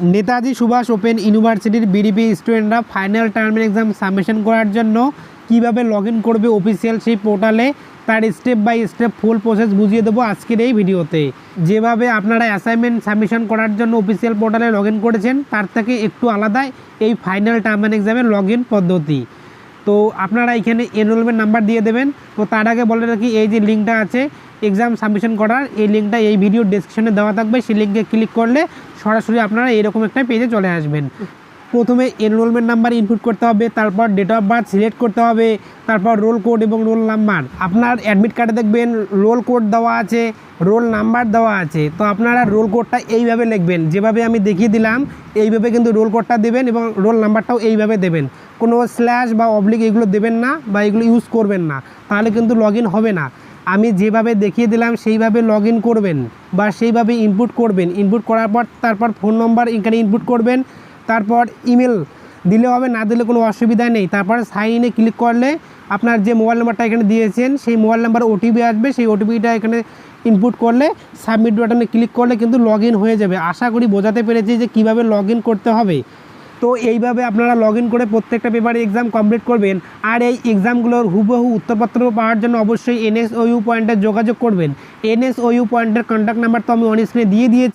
Netaji Subhash open ইউনিভার্সিটির BDP স্টুডেন্টরা final terminal exam submission করার জন্য কিভাবে লগ ইন করবে অফিসিয়াল সেই পোর্টালে, তার step by step full process বুঝিয়ে দেবো আজকের এই ভিডিওতে। যেভাবে আপনারা অ্যাসাইনমেন্ট সাবমিশন করার জন্য অফিসিয়াল পোর্টালে লগ ইন করেছেন, তার থেকে একটু আলাদা এই ফাইনাল টার্মিনাল এক্সামের লগ ইন পদ্ধতি। তো আপনারা এখানে এনরোলমেন্ট নাম্বার দিয়ে দেবেন। তো তার আগে বলে রাখি, এই যে লিঙ্কটা আছে এক্সাম সাবমিশন করার, এই লিঙ্কটা এই ভিডিও ডেসক্রিপশনে দেওয়া থাকবে। সেই লিঙ্কে ক্লিক করলে সরাসরি আপনারা এরকম একটা পেজে চলে আসবেন। প্রথমে এনরোলমেন্ট নাম্বার ইনপুট করতে হবে, তারপর ডেট অফ বার্থ সিলেক্ট করতে হবে, তারপর রোল কোড এবং রোল নাম্বার। আপনার অ্যাডমিট কার্ডে দেখবেন রোল কোড দেওয়া আছে, রোল নাম্বার দেওয়া আছে। তো আপনারা রোল কোডটা এইভাবে লিখবেন, যেভাবে আমি দেখিয়ে দিলাম এইভাবে কিন্তু রোল কোডটা দেবেন এবং রোল নাম্বারটাও এইভাবে দেবেন। কোনো স্ল্যাশ বা অবলিক এগুলো দেবেন না বা এগুলো ইউজ করবেন না, তাহলে কিন্তু লগ ইন হবে না। আমি যেভাবে দেখিয়ে দিলাম সেইভাবে লগ ইন করবেন বা সেইভাবে ইনপুট করবেন। ইনপুট করার পর তারপর ফোন নম্বর এখানে ইনপুট করবেন, তারপর ইমেল দিলে হবে, না দিলে কোনো অসুবিধা নেই। তারপর সাইনে ক্লিক করলে আপনার যে মোবাইল নাম্বারটা এখানে দিয়েছেন সেই মোবাইল নাম্বার ওটিপি আসবে, সেই ওটিপিটা এখানে ইনপুট করলে সাবমিট বাটনে ক্লিক করলে কিন্তু লগ ইন হয়ে যাবে। আশা করি বোঝাতে পেরেছি যে কীভাবে লগ ইন করতে হবে। তো এইভাবে আপনারা লগ ইন করে প্রত্যেকটা পেপারে এক্সাম কমপ্লিট করবেন। আর এই এক্সামগুলোর হুবহু উত্তরপত্র পাওয়ার জন্য অবশ্যই NSOU পয়েন্টে যোগাযোগ করবেন। NSOU পয়েন্টের কন্ট্যাক্ট নাম্বার তো আমি অন স্ক্রিনে দিয়ে দিয়েছি।